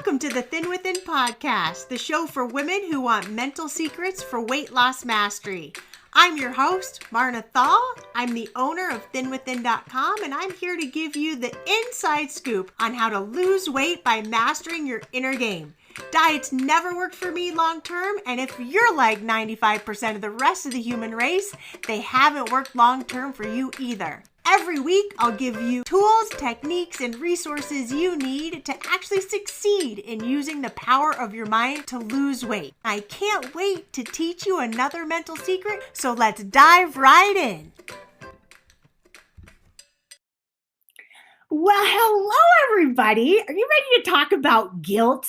Welcome to the Thin Within podcast, the show for women who want mental secrets for weight loss mastery. I'm your host, Marna Thall. I'm the owner of thinwithin.com, and I'm here to give you the inside scoop on how to lose weight by mastering your inner game. Diets never worked for me long term, and if you're like 95% of the rest of the human race, they haven't worked long term for you either. Every week, I'll give you tools, techniques, and resources you need to actually succeed in using the power of your mind to lose weight. I can't wait to teach you another mental secret, so let's dive right in. Well, hello, everybody. Are you ready to talk about guilt?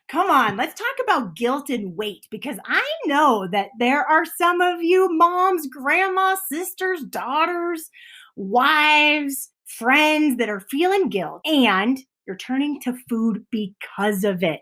Come on, let's talk about guilt and weight, because I know that there are some of you moms, grandmas, sisters, daughters, wives, friends that are feeling guilt, and you're turning to food because of it.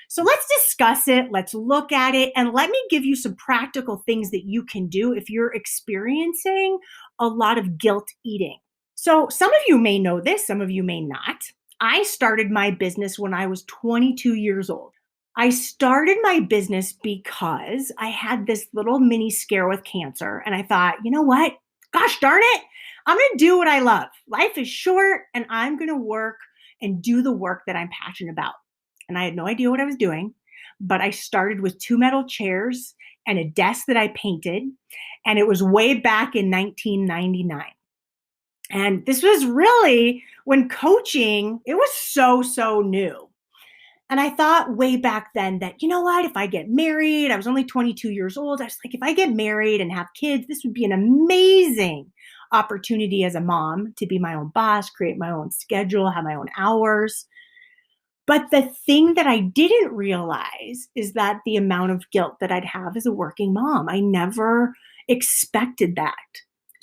So let's discuss it, let's look at it, and let me give you some practical things that you can do if you're experiencing a lot of guilt eating. So some of you may know this, some of you may not. I started my business when I was 22 years old. I started my business because I had this little mini scare with cancer, and I thought, you know what? Gosh darn it, I'm going to do what I love. Life is short, and I'm going to work and do the work that I'm passionate about. And I had no idea what I was doing, but I started with 2 metal chairs and a desk that I painted, and it was way back in 1999. And this was really when coaching, it was so new. And I thought way back then that, you know what, if I get married, I was only 22 years old. I was like, if I get married and have kids, this would be an amazing opportunity as a mom to be my own boss, create my own schedule, have my own hours. But the thing that I didn't realize is that the amount of guilt that I'd have as a working mom, I never expected that.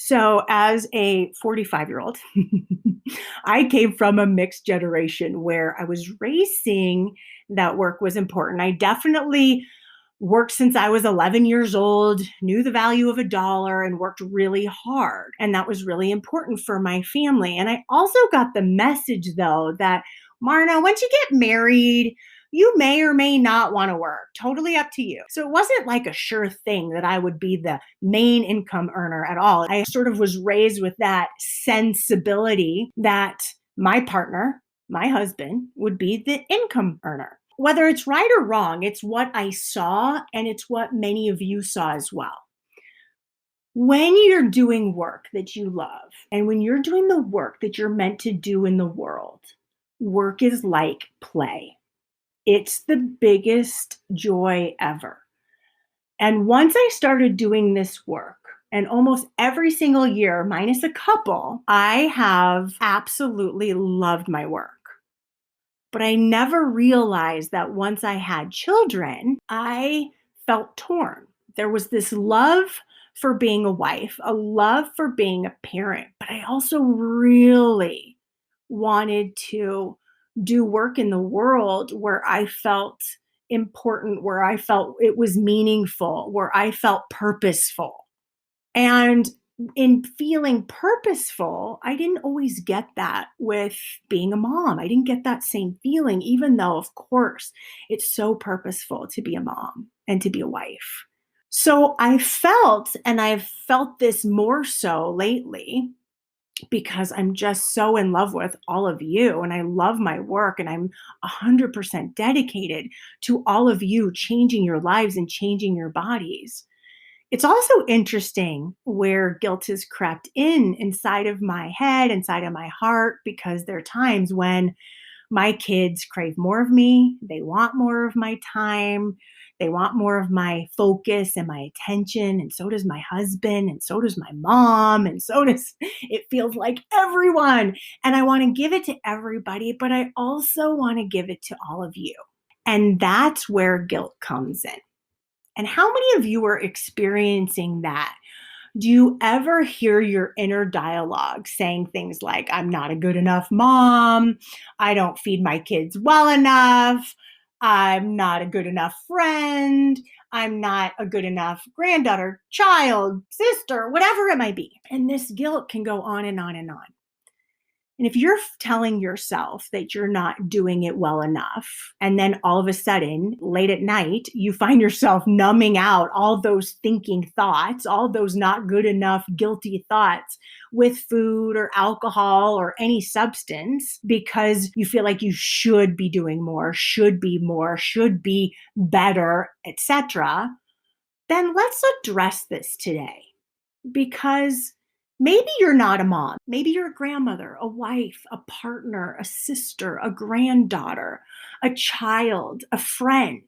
So as a 45-year-old, I came from a mixed generation where I was raised seeing that work was important. I definitely worked since I was 11 years old, knew the value of $1, and worked really hard. And that was really important for my family. And I also got the message, though, that Marna, once you get married, you may or may not want to work. Totally up to you. So it wasn't like a sure thing that I would be the main income earner at all. I sort of was raised with that sensibility that my partner, my husband, would be the income earner. Whether it's right or wrong, it's what I saw, and it's what many of you saw as well. When you're doing work that you love, and when you're doing the work that you're meant to do in the world, work is like play. It's the biggest joy ever. And once I started doing this work, and almost every single year, minus a couple, I have absolutely loved my work. But I never realized that once I had children, I felt torn. There was this love for being a wife, a love for being a parent, but I also really wanted to do work in the world where I felt important, where I felt it was meaningful, where I felt purposeful. And in feeling purposeful, I didn't always get that with being a mom. I didn't get that same feeling, even though, of course, it's so purposeful to be a mom and to be a wife. So I felt, and I've felt this more so lately, because I'm just so in love with all of you, and I love my work, and I'm 100% dedicated to all of you changing your lives and changing your bodies. It's also interesting where guilt has crept inside of my head, inside of my heart, because there are times when my kids crave more of me, they want more of my time, they want more of my focus and my attention, and so does my husband, and so does my mom, and so does, it feels like, everyone. And I want to give it to everybody, but I also want to give it to all of you. And that's where guilt comes in. And how many of you are experiencing that? Do you ever hear your inner dialogue saying things like, I'm not a good enough mom, I don't feed my kids well enough, I'm not a good enough friend, I'm not a good enough granddaughter, child, sister, whatever it might be? And this guilt can go on and on and on. And if you're telling yourself that you're not doing it well enough, and then all of a sudden, late at night, you find yourself numbing out all those thinking thoughts, all those not good enough, guilty thoughts with food or alcohol or any substance because you feel like you should be doing more, should be better, etc., then let's address this today. Because maybe you're not a mom. Maybe you're a grandmother, a wife, a partner, a sister, a granddaughter, a child, a friend,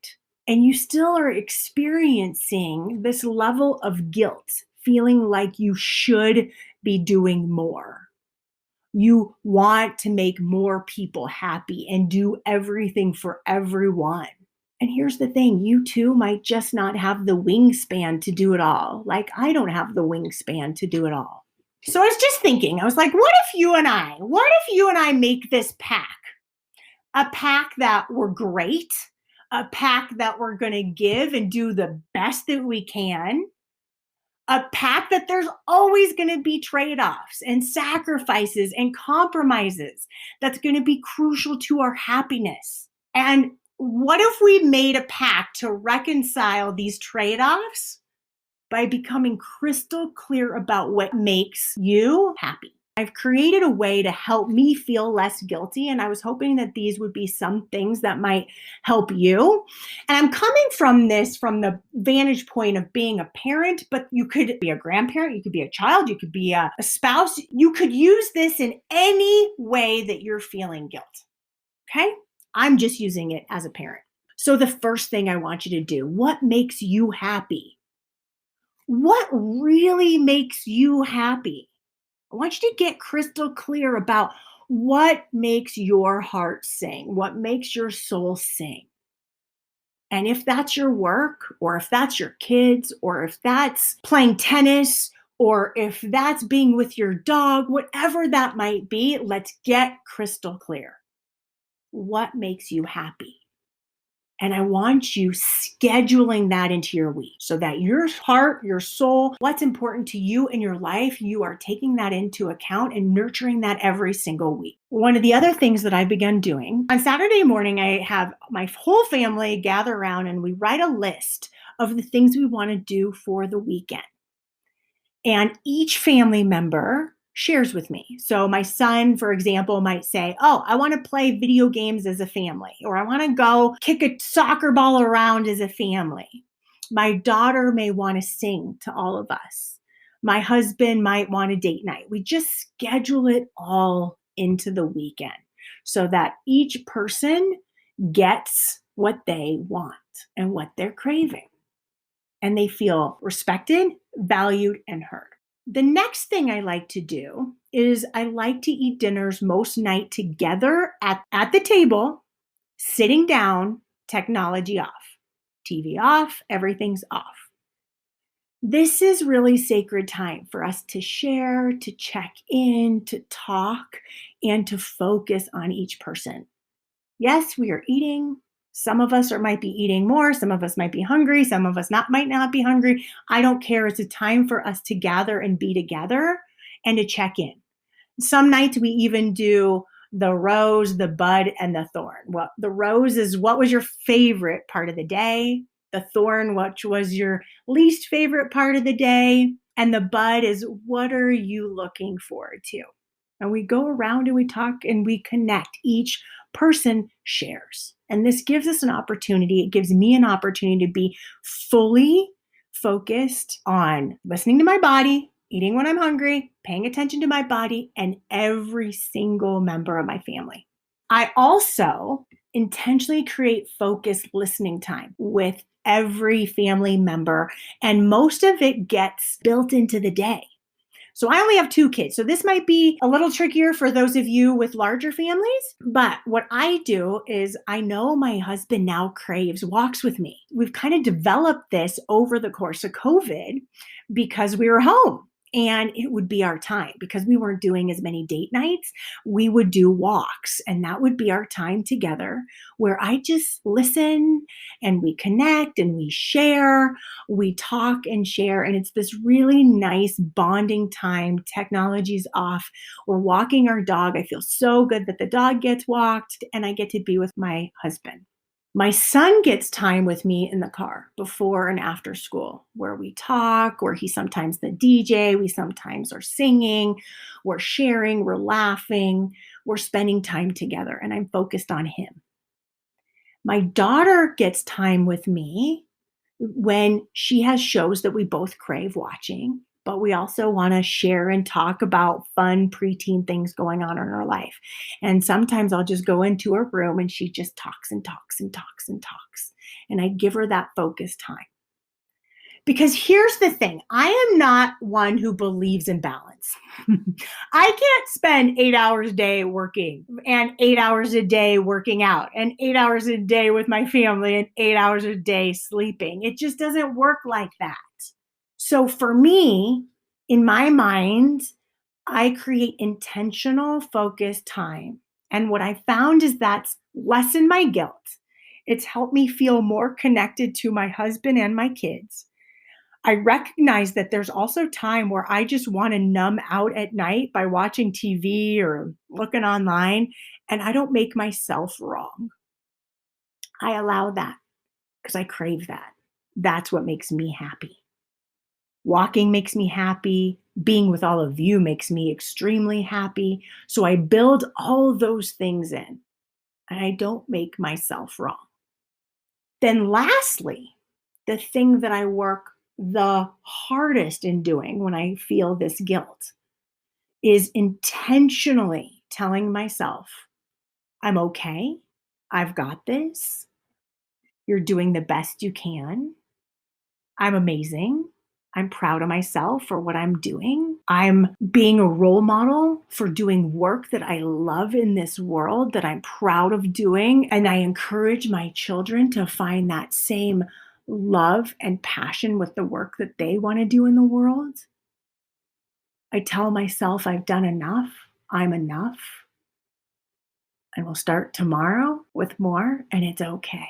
and you still are experiencing this level of guilt, feeling like you should be doing more. You want to make more people happy and do everything for everyone. And here's the thing, you too might just not have the wingspan to do it all. Like I don't have the wingspan to do it all. So I was just thinking, I was like, what if you and I make this pack? A pack that we're great, a pack that we're going to give and do the best that we can, a pack that there's always going to be trade-offs and sacrifices and compromises that's going to be crucial to our happiness. And what if we made a pact to reconcile these trade-offs by becoming crystal clear about what makes you happy? I've created a way to help me feel less guilty, and I was hoping that these would be some things that might help you. And I'm coming from this from the vantage point of being a parent, but you could be a grandparent, you could be a child, you could be a spouse. You could use this in any way that you're feeling guilt. Okay? I'm just using it as a parent. So the first thing I want you to do, what makes you happy? What really makes you happy? I want you to get crystal clear about what makes your heart sing, what makes your soul sing. And if that's your work, or if that's your kids, or if that's playing tennis, or if that's being with your dog, whatever that might be, let's get crystal clear. What makes you happy? And I want you scheduling that into your week so that your heart, your soul, what's important to you in your life, you are taking that into account and nurturing that every single week. One of the other things that I've begun doing, on Saturday morning, I have my whole family gather around and we write a list of the things we want to do for the weekend. And each family member shares with me. So my son, for example, might say, oh, I want to play video games as a family, or I want to go kick a soccer ball around as a family. My daughter may want to sing to all of us. My husband might want a date night. We just schedule it all into the weekend so that each person gets what they want and what they're craving. And they feel respected, valued, and heard. The next thing I like to do is I like to eat dinners most night together at the table, sitting down, technology off, TV off, everything's off. This is really sacred time for us to share, to check in, to talk, and to focus on each person. Yes, we are eating. Some of us might be eating more. Some of us might be hungry. Some of us might not be hungry. I don't care. It's a time for us to gather and be together and to check in. Some nights we even do the rose, the bud, and the thorn. Well, the rose is what was your favorite part of the day. The thorn, which was your least favorite part of the day. And the bud is what are you looking forward to? And we go around and we talk and we connect. Each person shares. And this gives us an opportunity. It gives me an opportunity to be fully focused on listening to my body, eating when I'm hungry, paying attention to my body, and every single member of my family. I also intentionally create focused listening time with every family member, and most of it gets built into the day. So I only have 2 kids. So this might be a little trickier for those of you with larger families. But what I do is I know my husband now craves walks with me. We've kind of developed this over the course of COVID because we were home. And it would be our time because we weren't doing as many date nights. We would do walks, and that would be our time together where I just listen and we connect and we share, we talk and share. And it's this really nice bonding time. Technology's off. We're walking our dog. I feel so good that the dog gets walked and I get to be with my husband. My son gets time with me in the car before and after school where we talk, where he's sometimes the DJ, we sometimes are singing, we're sharing, we're laughing, we're spending time together, and I'm focused on him. My daughter gets time with me when she has shows that we both crave watching, but we also want to share and talk about fun preteen things going on in her life. And sometimes I'll just go into her room and she just talks and talks and talks and talks. And I give her that focus time. Because here's the thing, I am not one who believes in balance. I can't spend 8 hours a day working and 8 hours a day working out and 8 hours a day with my family and 8 hours a day sleeping. It just doesn't work like that. So for me, in my mind, I create intentional focused time. And what I found is that's lessened my guilt. It's helped me feel more connected to my husband and my kids. I recognize that there's also time where I just want to numb out at night by watching TV or looking online, and I don't make myself wrong. I allow that because I crave that. That's what makes me happy. Walking makes me happy. Being with all of you makes me extremely happy. So I build all of those things in, and I don't make myself wrong. Then, lastly, the thing that I work the hardest in doing when I feel this guilt is intentionally telling myself, I'm okay. I've got this. You're doing the best you can. I'm amazing. I'm proud of myself for what I'm doing. I'm being a role model for doing work that I love in this world that I'm proud of doing. And I encourage my children to find that same love and passion with the work that they want to do in the world. I tell myself I've done enough. I'm enough. And we'll start tomorrow with more, and it's okay.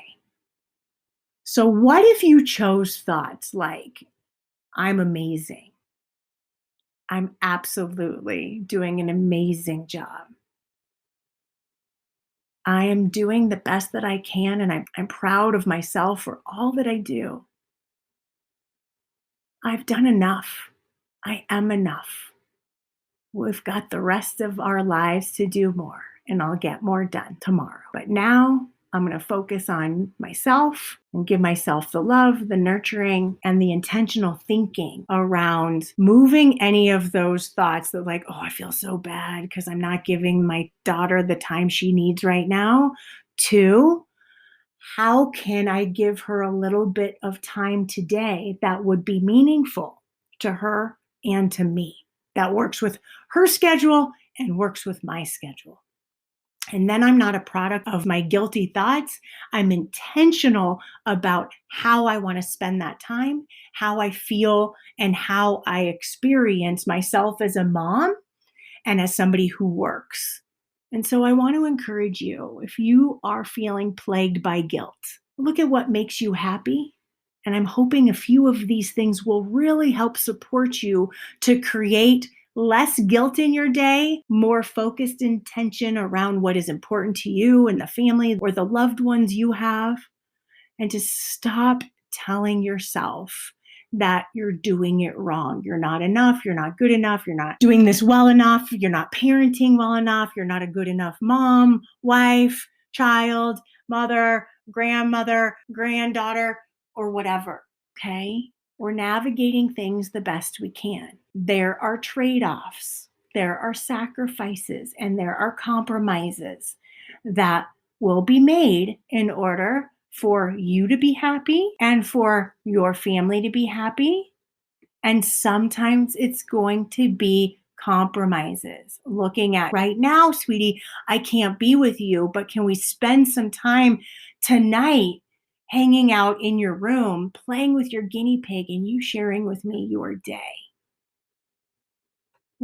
So, what if you chose thoughts like, I'm amazing? I'm absolutely doing an amazing job. I am doing the best that I can, and I'm proud of myself for all that I do. I've done enough. I am enough. We've got the rest of our lives to do more, and I'll get more done tomorrow. But now I'm going to focus on myself and give myself the love, the nurturing, and the intentional thinking around moving any of those thoughts that, like, oh, I feel so bad because I'm not giving my daughter the time she needs right now, to how can I give her a little bit of time today that would be meaningful to her and to me, that works with her schedule and works with my schedule. And then I'm not a product of my guilty thoughts. I'm intentional about how I want to spend that time, how I feel, and how I experience myself as a mom and as somebody who works. And so I want to encourage you, if you are feeling plagued by guilt, look at what makes you happy. And I'm hoping a few of these things will really help support you to create less guilt in your day, more focused intention around what is important to you and the family or the loved ones you have, and to stop telling yourself that you're doing it wrong. You're not enough. You're not good enough. You're not doing this well enough. You're not parenting well enough. You're not a good enough mom, wife, child, mother, grandmother, granddaughter, or whatever. Okay? We're navigating things the best we can. There are trade-offs, there are sacrifices, and there are compromises that will be made in order for you to be happy and for your family to be happy. And sometimes it's going to be compromises. Looking at, right now, sweetie, I can't be with you, but can we spend some time tonight hanging out in your room, playing with your guinea pig, and you sharing with me your day?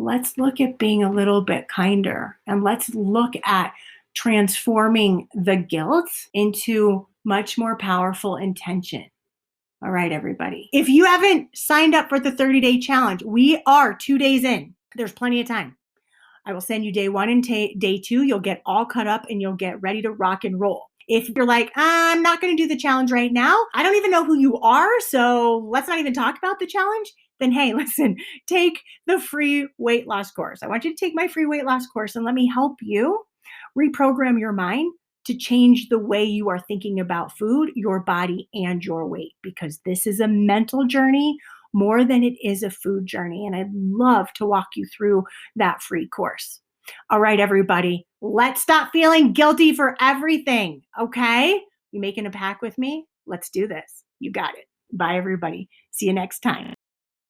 let's look at being a little bit kinder, and let's look at transforming the guilt into much more powerful intention. All right, everybody. If you haven't signed up for the 30-day challenge, we are 2 days in. There's plenty of time. I will send you day one and day two. You'll get all cut up and you'll get ready to rock and roll. If you're like, I'm not going to do the challenge right now, I don't even know who you are, so let's not even talk about the challenge, then hey, listen, take the free weight loss course. I want you to take my free weight loss course and let me help you reprogram your mind to change the way you are thinking about food, your body, and your weight, because this is a mental journey more than it is a food journey. And I'd love to walk you through that free course. All right, everybody, let's stop feeling guilty for everything. Okay? You making a pact with me? Let's do this. You got it. Bye, everybody. See you next time.